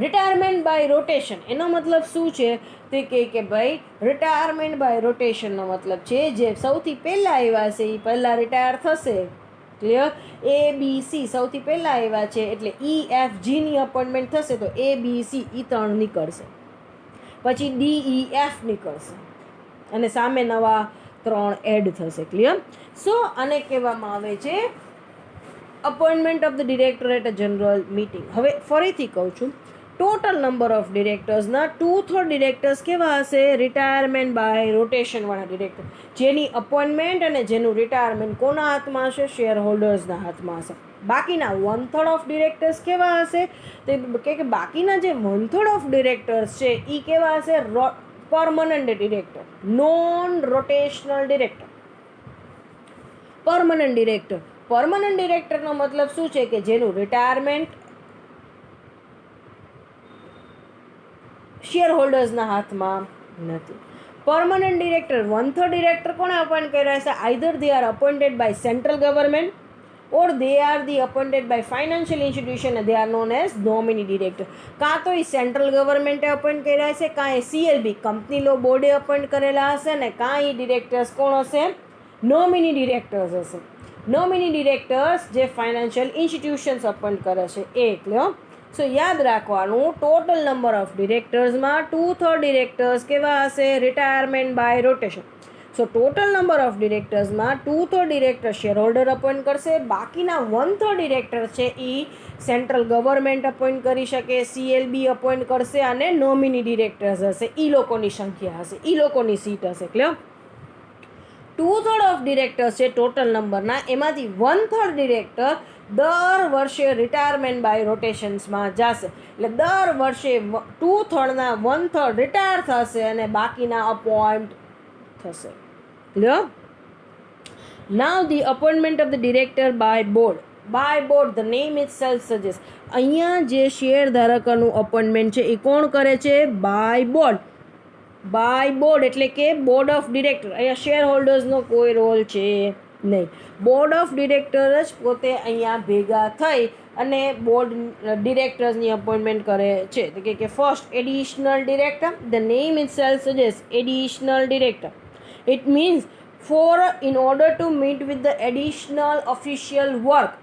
રિટાયરમેન્ટ બાય રોટેશન એનો મતલબ શું છે? તે કે ભાઈ રિટાયરમેન્ટ બાય રોટેશનનો મતલબ છે જે સૌથી પહેલાં આવ્યા છે એ પહેલાં રિટાયર થશે. ક્લિયર? એ બી સી સૌથી પહેલાં આવ્યા છે એટલે ઈ એફ જીની અપોઇન્ટમેન્ટ થશે તો એ બી સી એ 3 નીકળશે, પછી ડી ઈ એફ નીકળશે અને સામે નવા 3 એડ થશે. ક્લિયર? સો આને કહેવામાં આવે છે appointment of the director at a general meeting. હવે ફરીથી કહું છું, ટોટલ નંબર ઓફ ડિરેક્ટર્સના 2/3 ડિરેક્ટર્સ કેવા હશે? રિટાયરમેન્ટ બાય રોટેશનવાળા ડિરેક્ટર, જેની અપોઇન્ટમેન્ટ અને જેનું રિટાયરમેન્ટ કોના હાથમાં હશે? શેર હોલ્ડર્સના હાથમાં હશે. બાકીના 1/3 ઓફ ડિરેક્ટર્સ કેવા હશે? તો કે બાકીના જે 1/3 ઓફ ડિરેક્ટર્સ છે એ કેવા હશે? Permanent director, non rotational director. Permanent director. Permanent ડિરેક્ટરનો મતલબ શું છે? કે જેનું રિટાયરમેન્ટ શેર હોલ્ડર્સના હાથમાં નથી. પરમનન્ટ ડિરેક્ટર 1/3 ડિરેક્ટર કોણે અપોઇન્ટ કર્યા છે? Either they are appointed by central government or they are the appointed by financial institution and they are known as nominee director. કાં તો એ સેન્ટ્રલ ગવર્મેન્ટે અપોઇન્ટ કર્યા હશે, કાં એ CLB કંપની લો બોર્ડે અપોઇન્ટ કરેલા હશે, ને કાં એ ડિરેક્ટર્સ કોણ હશે? નોમિની ડિરેક્ટર્સ હશે. નોમિની ડિરેક્ટર્સ જે ફાઇનાન્શિયલ ઇન્સ્ટિટ્યુશન્સ અપોઇન્ટ કરે છે એ એટલે. સો યાદ રાખવાનું, ટોટલ નંબર ઓફ ડિરેક્ટર્સમાં 2/3 ડિરેક્ટર્સ કેવા હશે? Retirement by rotation. So total number of ડિરેક્ટર્સમાં 2/3 ડિરેક્ટર શેર હોલ્ડર અપોઇન્ટ કરશે, બાકીના 1/3 ડિરેક્ટર છે એ સેન્ટ્રલ ગવર્મેન્ટ અપોઇન્ટ કરી શકે, CLB અપોઇન્ટ કરશે, અને નોમિની ડિરેક્ટર્સ હશે, એ લોકોની સંખ્યા હશે, એ લોકોની સીટ હશે. ક્લિયર? 2/3 ઓફ ડિરેક્ટર્સ છે ટોટલ નંબરના, એમાંથી 1/3 ડિરેક્ટર દર વર્ષે રિટાયરમેન્ટ બાય રોટેશન્સમાં જશે. એટલે દર વર્ષે 2/3ના 1/3 રિટાયર થશે અને બાકીના અપોઇન્ટ થશે. Clear? Now the appointment of the director by board. By board, the name itself suggest. અહીંયા જે શેર ધારકોનું અપોઇન્ટમેન્ટ છે એ કોણ કરે છે? By board. બાય બોર્ડ એટલે કે બોર્ડ ઓફ ડિરેક્ટર. અહીંયા શેર હોલ્ડર્સનો કોઈ રોલ છે નહીં. બોર્ડ ઓફ ડિરેક્ટર જ પોતે અહીંયા ભેગા થઈ અને બોર્ડ ડિરેક્ટર્સની અપોઇન્ટમેન્ટ કરે છે. તો કે first additional director, the name itself suggest, additional director. It means in order to meet with the additional official work,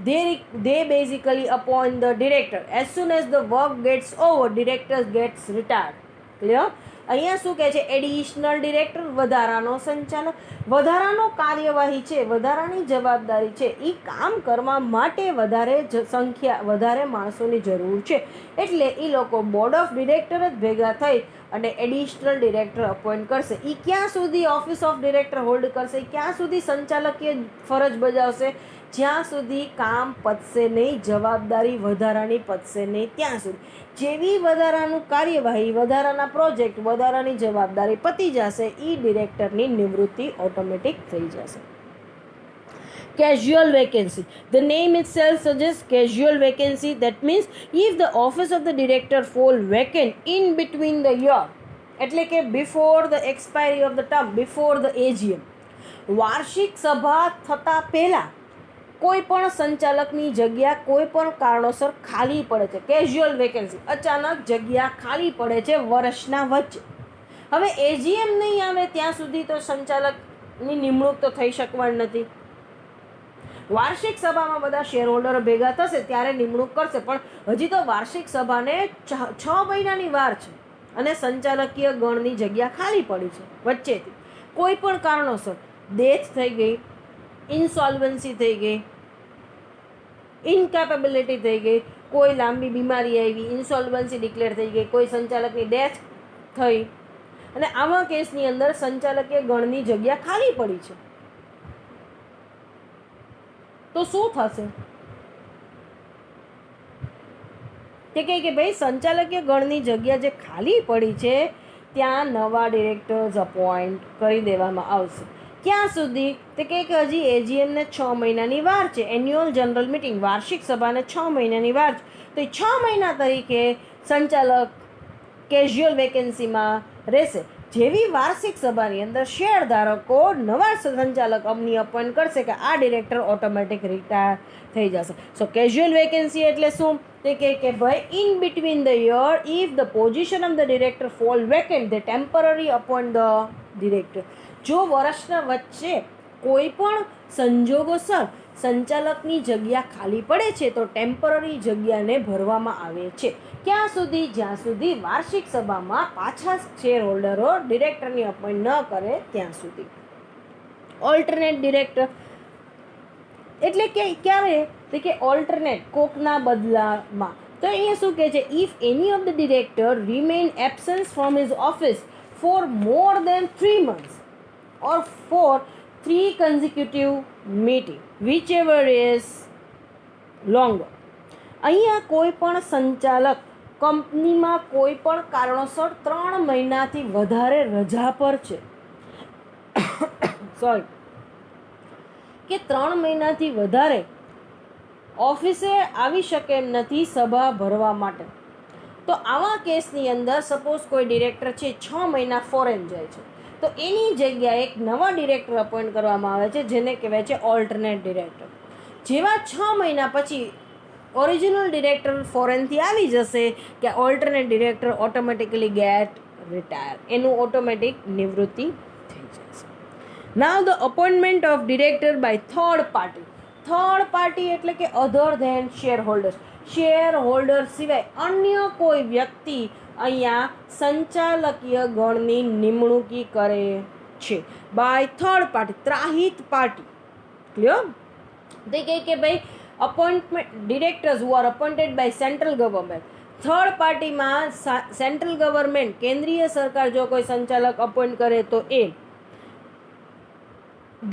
they basically appoint the director. As soon as the work gets over, director gets retired. Clear? અહીંયા શું કહે છે? Additional director, વધારાનો સંચાલક. વધારાનો કાર્યવાહી છે, વધારાની જવાબદારી છે, એ કામ કરવા માટે વધારે માણસોની જરૂર છે. એટલે એ લોકો બોર્ડ ઓફ ડિરેક્ટર જ ભેગા થઈ અને એડિશનલ ડિરેક્ટર અપોઇન્ટ કરશે. એ ક્યાં સુધી ઓફિસ ઓફ ડિરેક્ટર હોલ્ડ કરશે? ક્યાં સુધી સંચાલકીય ફરજ બજાવશે? જ્યાં સુધી કામ પતશે નહીં, જવાબદારી વધારાની પતશે નહીં ત્યાં સુધી. જેવી વધારાનું કાર્યવાહી, વધારાના પ્રોજેક્ટ, વધારાની જવાબદારી પતી જશે, એ ડિરેક્ટરની નિવૃત્તિ ઓટોમેટિક થઈ જશે. Casual vacancy. The name itself suggests casual vacancy. That means if the office of the director fall vacant in between the year, એટલે કે before the expiry of the term, before the AGM, વાર્ષિક સભા થતા પહેલા કોઈ પણ સંચાલકની જગ્યા કોઈ પણ કારણોસર ખાલી પડે છે. કેઝ્યુઅલ વેકેન્સી, અચાનક જગ્યા ખાલી પડે છે વર્ષના વચ્ચે. હવે AGM નહીં આવે ત્યાં સુધી તો સંચાલકની નિમણૂક તો થઈ શકવાની નથી. વાર્ષિક સભામાં બધા શેર હોલ્ડરો ભેગા થશે ત્યારે નિમણૂક કરશે, પણ હજી તો વાર્ષિક સભાને 6 મહિનાની વાર છે અને સંચાલકીય ગણની જગ્યા ખાલી પડી છે વચ્ચેથી. કોઈ પણ કારણોસર ડેથ થઈ ગઈ, ઇન્સોલ્વન્સી થઈ ગઈ, ઇનકેપેબિલિટી થઈ ગઈ, કોઈ લાંબી બીમારી આવી, ઇન્સોલ્વન્સી ડિક્લેર થઈ ગઈ, કોઈ સંચાલકની ડેથ થઈ, અને આવા કેસની અંદર સંચાલકીય ગણની જગ્યા ખાલી પડી છે, તો શું થશે? તે કહે કે ભાઈ સંચાલકીય ગણની જગ્યા જે ખાલી પડી છે ત્યાં નવા ડિરેક્ટર્સ અપોઇન્ટ કરી દેવામાં આવશે. ક્યાં સુધી? તે કહે કે હજી AGMને 6 મહિનાની વાર છે. એન્યુઅલ જનરલ મિટિંગ, વાર્ષિક સભાને 6 મહિનાની વાર છે. તો એ 6 મહિના તરીકે સંચાલક કેઝ્યુઅલ વેકેન્સીમાં રહેશે. જેવી વાર્ષિક સભાની અંદર શેર ધારકો નવા સંચાલક અપોઇન્ટ કરશે કે આ ડિરેક્ટર ઓટોમેટિક રિટાયર થઈ જશે. સો કેઝ્યુઅલ વેકેન્સી એટલે શું? તે કે ભાઈ in between the year if the position of the director fall vacant, they temporarily appoint the director. જો વર્ષના વચ્ચે કોઈ પણ સંજોગોસર સંચાલકની જગ્યા ખાલી પડે છે તો ટેમ્પરરી જગ્યાને ભરવામાં આવે છે. ક્યાં સુધી? જ્યાં સુધી વાર્ષિક સભામાં પાછા શેર હોલ્ડરો ડિરેક્ટરની અપોઇન્ટ ન કરે ત્યાં સુધી. ઓલ્ટરનેટ ડિરેક્ટર એટલે કે ક્યારે? તો કે ઓલ્ટરનેટ, કોકના બદલામાં. તો અહીંયા શું કહે છે? If any of the director remain absent from his office for more than 3 months or for 3 consecutive meeting, whichever is longer. અહીંયા કોઈ પણ સંચાલક કંપનીમાં કોઈ પણ કારણોસર 3 મહિનાથી વધારે રજા પર છે, કે 3 મહિનાથી વધારે ઓફિસે આવી શકે એમ નથી સભા ભરવા માટે, તો આવા કેસની અંદર સપોઝ કોઈ ડિરેક્ટર છે 6 મહિના ફોરેન જાય છે, તો એની જગ્યાએ એક નવા ડિરેક્ટર અપોઇન્ટ કરવામાં આવે છે જેને કહેવાય છે ઓલ્ટરનેટ ડિરેક્ટર. જેવા 6 મહિના પછી ઓરિજિનલ ડિરેક્ટર ફોરેનથી આવી જશે કે alternate director automatically get retire, એનું ઓટોમેટિક નિવૃત્તિ થઈ જશે. Now the appointment of director by third party. Third party એટલે કે other than share holders. Share holder સિવાય અન્ય કોઈ વ્યક્તિ અહીંયા સંચાલકીય ગણની નિમણૂકી કરે છે બાય થર્ડ પાર્ટી, ત્રાહિત પાર્ટી. ક્લિયર? તે કહે કે ભાઈ appointment directors who are appointed by central government. Third પાર્ટીમાં સેન્ટ્રલ ગવર્મેન્ટ, કેન્દ્રીય સરકાર જો કોઈ સંચાલક અપોઇન્ટ કરે તો એ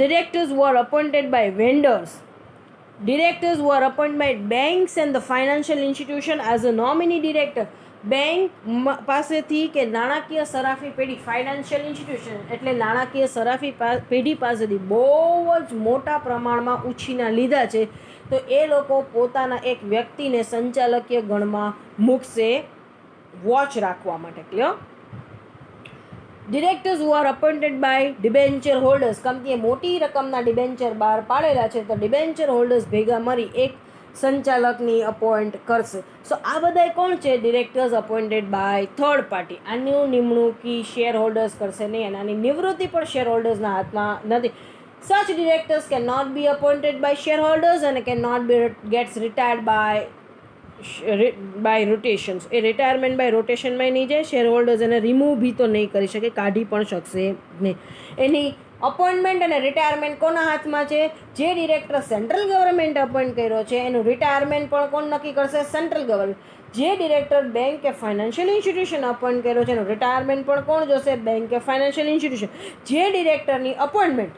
directors who are appointed by vendors, directors who are appointed by banks and the financial institution as a nominee director. Bank પાસેથી કે નાણાકીય સરાફી પેઢી, ફાઇનાન્શિયલ ઇન્સ્ટિટ્યુશન એટલે નાણાકીય સરાફી પેઢી પાસેથી બહુ જ મોટા પ્રમાણમાં ઉછીના લીધા છે, તો એ લોકો પોતાના એક વ્યક્તિને સંચાલકીય ગણમાં મૂકશે વોચ રાખવા માટે. Clear? Directors who are appointed by debenture holders. કંપનીએ મોટી રકમના ડિબેન્ચર બહાર પાડેલા છે, તો ડિબેન્ચર હોલ્ડર્સ ભેગા મળી એક સંચાલકની અપોઇન્ટ કરશે. સો આ બધા કોણ છે? Directors appointed by third party. આની નિમણૂકી શેર હોલ્ડર્સ કરશે નહીં અને આની નિવૃત્તિ પણ શેર હોલ્ડર્સના હાથમાં નથી. Such directors can not be appointed by shareholders અને can not be gets retired by rotations. એ રિટાયરમેન્ટ બાય રોટેશનમાં નહીં જાય. શેર હોલ્ડર્સ એને રિમૂવ બી તો નહીં કરી શકે, કાઢી પણ શકશે નહીં. એની અપોઇન્ટમેન્ટ અને રિટાયરમેન્ટ કોના હાથમાં છે? જે ડિરેક્ટર સેન્ટ્રલ ગવર્મેન્ટ અપોઇન્ટ કર્યો છે એનું રિટાયરમેન્ટ પણ કોણ નક્કી કરશે? Central government. જે ડિરેક્ટર બેંક કે ફાઇનાન્શિયલ ઇન્સ્ટિટ્યુશન અપોઇન્ટ કર્યો છે એનું રિટાયરમેન્ટ પણ કોણ જોશે? બેંક કે ફાઇનાન્શિયલ ઇન્સ્ટિટ્યુશન. જે ડિરેક્ટરની અપોઇન્ટમેન્ટ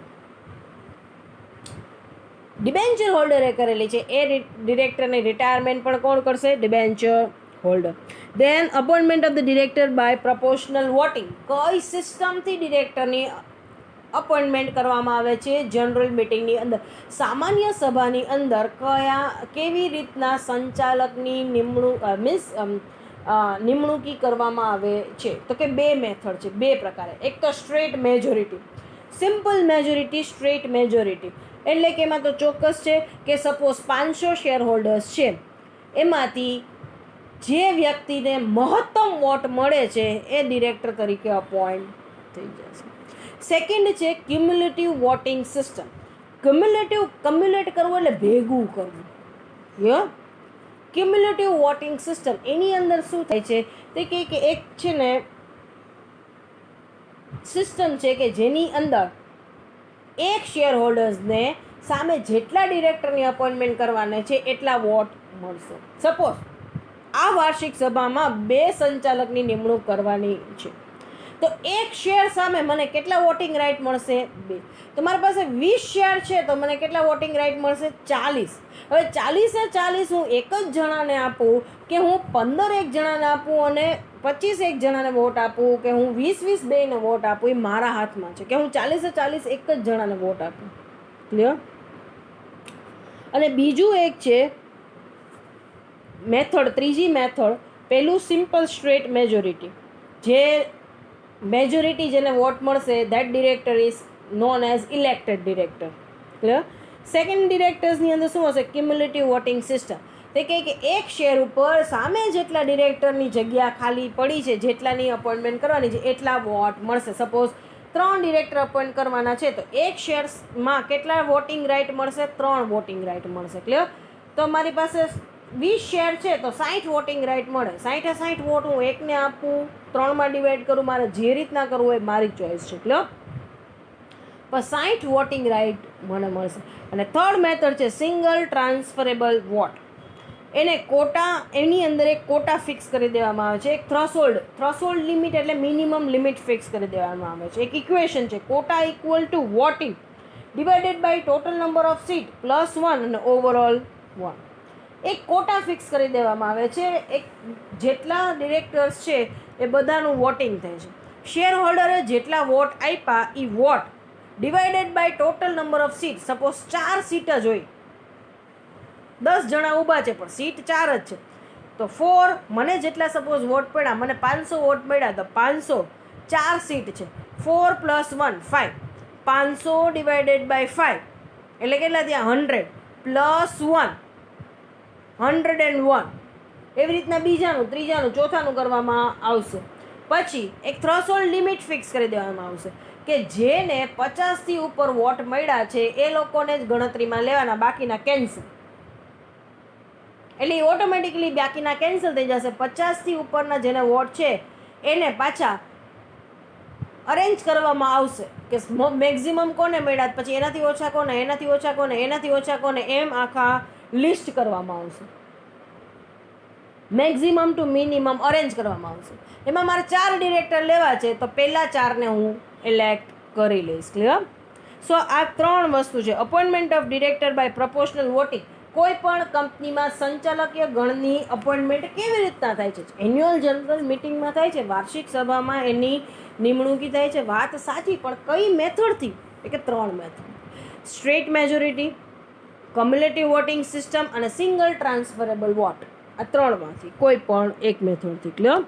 ડિબેન્ચર હોલ્ડરે કરેલી છે એ ડિરેક્ટરની રિટાયરમેન્ટ પણ કોણ કરશે? Debenture holder. Then appointment of the director by proportional voting. કઈ સિસ્ટમથી ડિરેક્ટરની અપોઇન્ટમેન્ટ કરવામાં આવે છે? જનરલ મિટિંગની અંદર, સામાન્ય સભાની અંદર કેવી રીતના સંચાલકની નિમણૂકી કરવામાં આવે છે? તો કે બે મેથડ છે, બે પ્રકારે. એક તો straight majority, simple majority, straight majority. એટલે કે એમાં તો ચોક્કસ છે કે સપોઝ 500 શેર હોલ્ડર્સ છે, એમાંથી જે વ્યક્તિને મહત્તમ વોટ મળે છે એ ડિરેક્ટર તરીકે અપોઇન્ટ થઈ જશે. સેકન્ડ છે ક્યુમ્યુલેટિવ વોટિંગ સિસ્ટમ. ક્યુમ્યુલેટ કરવું એટલે ભેગું કરવું. ક્યુમ્યુલેટિવ વોટિંગ સિસ્ટમ એની અંદર શું થાય છે? તે કહે કે એક છે ને સિસ્ટમ છે કે જેની અંદર એક શેર હોલ્ડર્સને સામે જેટલા ડિરેક્ટરની અપોઇન્ટમેન્ટ કરવાના છે એટલા વોટ મળશે. સપોઝ આ વાર્ષિક સભામાં 2 સંચાલકની નિમણૂક કરવાની છે, તો એક શેર સામે મને કેટલા વોટિંગ રાઇટ મળશે? 2. તો મારી પાસે 20 શેર છે તો મને કેટલા વોટિંગ રાઇટ મળશે? 40. હવે 40 હું એક જ જણાને આપું કે હું 15 એક જણાને આપું અને 25 એક જણાને વોટ આપું કે હું 20 બેને વોટ આપું, એ મારા હાથમાં છે. કે હું 40 એક જ જણાને વોટ આપું. ક્લિયર? અને બીજું એક છે મેથડ, ત્રીજી મેથડ. પહેલું સિમ્પલ સ્ટ્રેટ મેજોરિટી. જે મેજોરિટી જેને વોટ મળશે that director is known as elected director. Clear? Second ડિરેક્ટર્સની અંદર શું હશે? Cumulative voting system. તે કહે કે એક શેર ઉપર સામે જેટલા ડિરેક્ટરની જગ્યા ખાલી પડી છે, જેટલાની અપોઇન્ટમેન્ટ કરવાની છે એટલા વોટ મળશે. સપોઝ 3 ડિરેક્ટર અપોઇન્ટ કરવાના છે તો એક શેરમાં કેટલા વોટિંગ રાઇટ મળશે? 3 વોટિંગ રાઇટ મળશે. ક્લિયર? તો મારી પાસે 20 શેર છે તો 60 વોટિંગ રાઇટ મળે. 60 વોટ હું એકને આપું, 3માં ડિવાઈડ કરું, મારે જે રીતના કરવું હોય મારી ચોઈસ છે. ક્લિયર? પણ 60 વોટિંગ રાઇટ મને મળશે. અને થર્ડ મેથડ છે સિંગલ ટ્રાન્સફરેબલ વોટ. એને કોટા, એની અંદર એક કોટા ફિક્સ કરી દેવામાં આવે છે. એક થ્રેશોલ્ડ લિમિટ એટલે મિનિમમ લિમિટ ફિક્સ કરી દેવામાં આવે છે. એક ઇક્વેશન છે, quota equal to voting divided by total number of seat plus 1 અને ઓવરઓલ 1. એક કોટા ફિક્સ કરી દેવામાં આવે છે. એક જેટલા ડિરેક્ટર્સ છે એ બધાનું વોટિંગ થાય છે. શેર હોલ્ડરે જેટલા વોટ આપ્યા એ vote divided by total number of seat. Suppose 4 seat જ હોય, 10 જણા ઊભા છે પણ સીટ 4 જ છે, તો 4 મને જેટલા સપોઝ વોટ પડ્યા, મને 500 વોટ મળ્યા, તો 500 4 સીટ છે, 4 + 1 5, 500 ડિવાઇડેડ બાય 5 એટલે કેટલા થયા 100 + 1 101. એવી રીતના બીજાનું, ત્રીજાનું, ચોથાનું કરવામાં આવશે. પછી એક થ્રેશોલ્ડ લિમિટ ફિક્સ કરી દેવામાં આવશે કે જેને 50થી ઉપર વોટ મળ્યા છે એ લોકોને જ ગણતરીમાં લેવાના, બાકીના કેન્સલ. એટલે ઓટોમેટિકલી બાકીના કેન્સલ થઈ જશે. 50થી ઉપરના જેને વોટ છે એને પાછા અરેન્જ કરવામાં આવશે કે મેક્ઝિમમ કોને મળ્યા, પછી એનાથી ઓછા કોને, એનાથી ઓછા કોને, એનાથી ઓછા કોને, એમ આખા લિસ્ટ કરવામાં આવશે. મેક્ઝિમમ ટુ મિનિમમ અરેન્જ કરવામાં આવશે. એમાં મારે 4 ડિરેક્ટર લેવા છે તો પહેલા 4ને હું ઇલેક્ટ કરી લઈશ. ક્લિયર? સો આ 3 વસ્તુ છે. Appointment of director by proportional voting. કોઈ પણ કંપનીમાં સંચાલકીય ગણની અપોઇન્ટમેન્ટ કેવી રીતના થાય છે? એન્યુઅલ જનરલ મિટિંગમાં થાય છે, વાર્ષિક સભામાં એની નિમણૂકી થાય છે. વાત સાચી, પણ કઈ મેથડથી? કે 3 method: straight majority, cumulative voting system અને સિંગલ ટ્રાન્સફરેબલ વોટ. આ 3માંથી કોઈ પણ એક મેથડથી. Clear?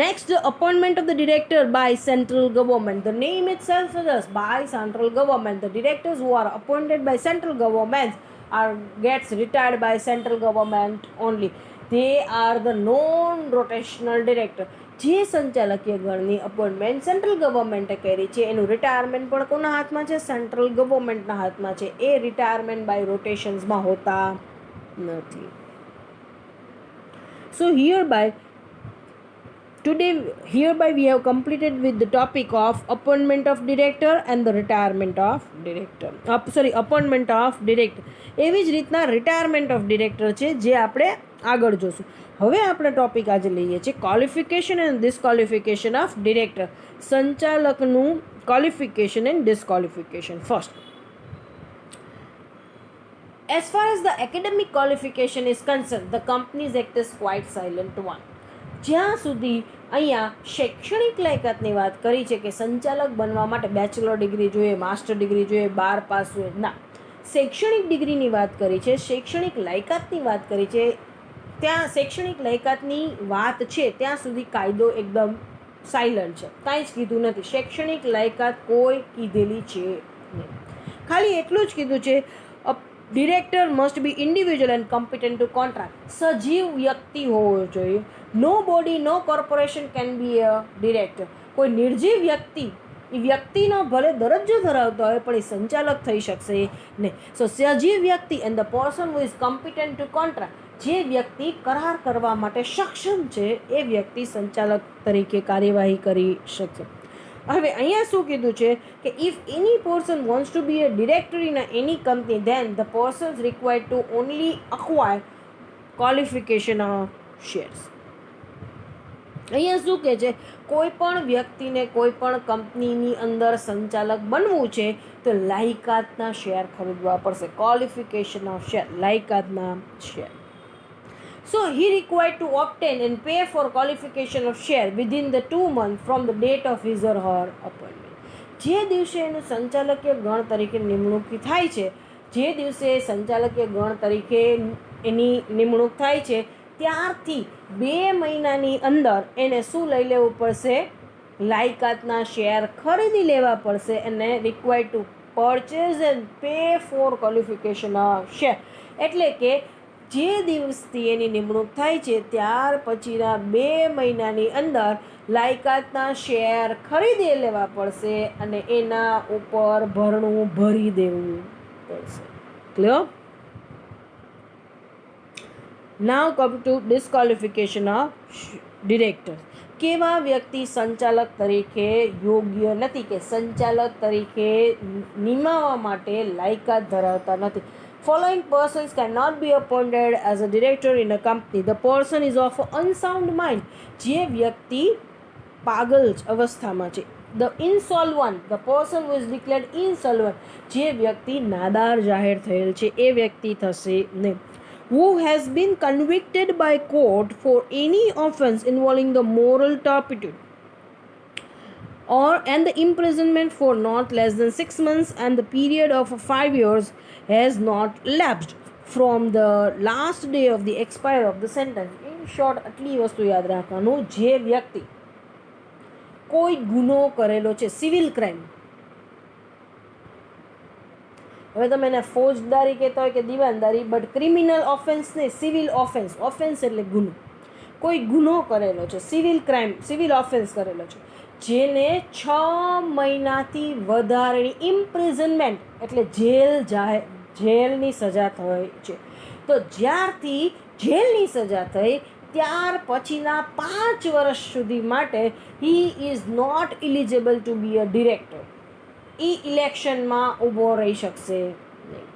Next, the appointment of the director by central government. The name itself suggests by central government. The directors who are appointed by central government gets retired by central government only. They are the non-rotational director. જે સંચાલકીય ગણની appointment central ગવર્મેન્ટે કરી છે એનું retirement પણ કોના હાથમાં છે? Central ગવર્મેન્ટના હાથમાં છે. એ રિટાયરમેન્ટ બાય રોટેશન્સમાં હોતા નથી. So hereby we have completed with the topic of appointment of director and the retirement of director. Appointment of director. એવી જ રીતના રિટાયરમેન્ટ ઓફ ડિરેક્ટર છે જે આપણે આગળ જોશું. હવે આપણે ટોપિક આજે લઈએ છીએ qualification and disqualification of director. સંચાલકનું qualification and disqualification. First, as far as the academic qualification is concerned, the company's act is quite silent one. જ્યાં સુધી અહીંયા શૈક્ષણિક લાયકાતની વાત કરી છે કે સંચાલક બનવા માટે બેચલર ડિગ્રી જોઈએ, માસ્ટર ડિગ્રી જોઈએ, 12 પાસ જોઈએ, ના, શૈક્ષણિક ડિગ્રીની વાત કરી છે, શૈક્ષણિક લાયકાતની વાત કરી છે. ત્યાં શૈક્ષણિક લાયકાતની વાત છે ત્યાં સુધી કાયદો એકદમ સાયલન્ટ છે, કાંઈ જ કીધું નથી. શૈક્ષણિક લાયકાત કોઈ કીધેલી છે નહીં. ખાલી એટલું જ કીધું છે director must be individual and competent to contract. સજીવ વ્યક્તિ હોવો જોઈએ. No body no corporation can be a director. કોઈ નિર્જીવ વ્યક્તિ, એ વ્યક્તિનો ભલે દરજ્જો ધરાવતો હોય પણ એ સંચાલક થઈ શકશે નહીં. સો સજીવ વ્યક્તિ and the person who is competent to contract. જે વ્યક્તિ કરાર કરવા માટે સક્ષમ છે એ વ્યક્તિ સંચાલક તરીકે કાર્યવાહી કરી શકશે. હવે અહીંયા શું કીધું છે કે if any person wants to be a director in any company then the person required to only acquire qualification of shares. અહીંયા શું કહે છે? કોઈ પણ વ્યક્તિને કોઈ પણ કંપનીની અંદર સંચાલક બનવું છે તો લાયકાતના શેર ખરીદવા પડશે. ક્વોલિફિકેશન ઓફ શેર, લાયકાતના share. So he required to obtain and pay for qualification of share within the 2 months from the date of his or her appointment. જે દિવસે એનું સંચાલકીય ગણ તરીકે નિમણૂક થાય છે, જે દિવસે સંચાલકીય ગણ તરીકે એની નિમણૂક થાય છે ત્યારથી 2 મહિનાની અંદર એને શું લઈ લેવું પડશે? લાયકાતના શેર ખરીદી લેવા પડશે. અને required to purchase and pay for qualification of share. એટલે કે જે દિવસથી એની નિમણૂક થાય છે ત્યાર પછીના 2 મહિનાની અંદર લાયકાતના શેર ખરીદી લેવા પડશે અને એના ઉપર ભરણું ભરી દેવું પડશે. Clear? Now come to disqualification of director. કેવા વ્યક્તિ સંચાલક તરીકે યોગ્ય નથી કે સંચાલક તરીકે નિમાવવા માટે લાયકાત ધરાવતા નથી? Following persons cannot be appointed as a director in a company. The person is of unsound mind. જે વ્યક્તિ પાગલ અવસ્થામાં છે. The insolvent, the person who is declared insolvent. જે વ્યક્તિ નાદાર જાહેર થયેલ છે એ વ્યક્તિ થશે નહીં. Who has been convicted by court for any offence involving the moral turpitude and the imprisonment for not less than 6 months and the period of 5 years has not lapsed from the last day of the expire of the sentence. In short આટલી વસ્તુ યાદ રાખવાનું, જે વ્યક્તિ કોઈ ગુનો કરેલો છે, સિવિલ ક્રાઇમ, હવે તમે એને ફોજદારી કહેતા હોય કે દિવાનદારી, બટ ક્રિમિનલ ઓફેન્સ નહીં, સિવિલ ઓફેન્સ. ઓફેન્સ એટલે ગુનો. કોઈ ગુનો કરેલો છે, સિવિલ ક્રાઇમ, સિવિલ ઓફેન્સ કરેલો છે, જેને 6 મહિનાથી વધારેની ઇમ્પ્રિઝનમેન્ટ એટલે જેલની સજા થઈ છે. તો જ્યારથી જેલની સજા થઈ ત્યાર પછીના 5 વર્ષ સુધી માટે he is not eligible to be a director. એ ઇલેક્શનમાં ઊભો રહી શકશે નહીં.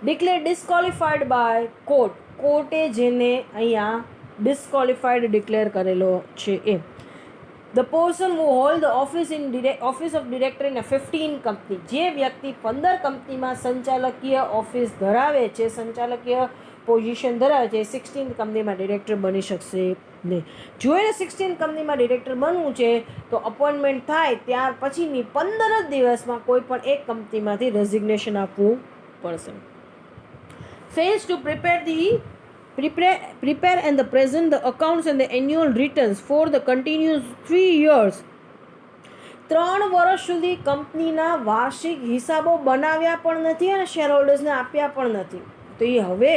Declare disqualified by court. કોર્ટે જેને અહીંયા ડિસ્કોલિફાઈડ ડિક્લેર કરેલો છે એ. The person who hold the office of director in 15 company. જે વ્યક્તિ 15 કંપનીમાં સંચાલકીય ઓફિસ ધરાવે છે, સંચાલકીય પોઝિશન ધરાવે છે, 16 કંપનીમાં ડિરેક્ટર બની શકશે નહીં. જો એને 16 કંપનીમાં ડિરેક્ટર બનવું છે તો અપોઇન્ટમેન્ટ થાય ત્યાર પછીની 15 જ દિવસમાં કોઈ પણ એક કંપનીમાંથી રેઝિગ્નેશન આપવું પડશે. Fails to prepare and the present the accounts and the annual returns for the continuous 3 years. 3 વર્ષ સુધી કંપનીના વાર્ષિક હિસાબો બનાવ્યા પણ નથી અને શેર હોલ્ડર્સને આપ્યા પણ નથી. તો એ હવે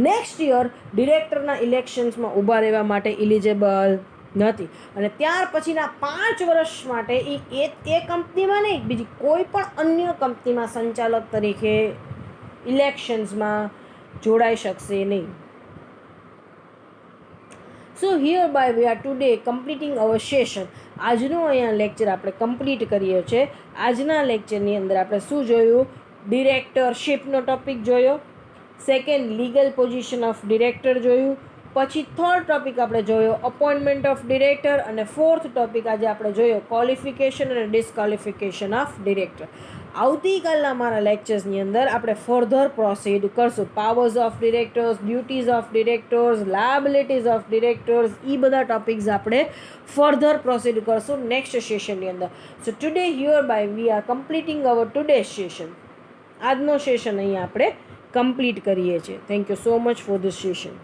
નેક્સ્ટ યર ડિરેક્ટરના ઇલેક્શન્સમાં ઊભા રહેવા માટે એલિજિબલ નથી. અને ત્યાર પછીના 5 વર્ષ માટે એ કંપનીમાં નહીં, બીજી કોઈ પણ અન્ય કંપનીમાં સંચાલક તરીકે ઇલેક્શન્સમાં જોડાઈ શકશે નહીં. So hereby we are today completing our session. આજનું અહીંયા લેક્ચર આપણે કમ્પ્લીટ કરીએ છીએ. આજના લેક્ચરની અંદર આપણે શું જોયું? ડિરેક્ટરશીપનો ટોપિક જોયો, second legal position of director જોયું, પછી થર્ડ ટોપિક આપણે જોયો અપોઇન્ટમેન્ટ ઓફ ડિરેક્ટર, અને ફોર્થ ટોપિક આજે આપણે જોયો ક્વોલિફિકેશન અને ડિસ્ક્વોલિફિકેશન ઓફ ડિરેક્ટર. આવતીકાલના મારા લેક્ચર્સની અંદર આપણે ફર્ધર પ્રોસીડ કરશું. Powers of directors, duties of directors, liabilities of directors, એ બધા ટોપિક્સ આપણે ફર્ધર પ્રોસીડ કરશું નેક્સ્ટ સેશનની અંદર. So today hereby we are completing our today session. આજનો સેશન અહીંયા આપણે કમ્પ્લીટ કરીએ છીએ. Thank you so much for this session.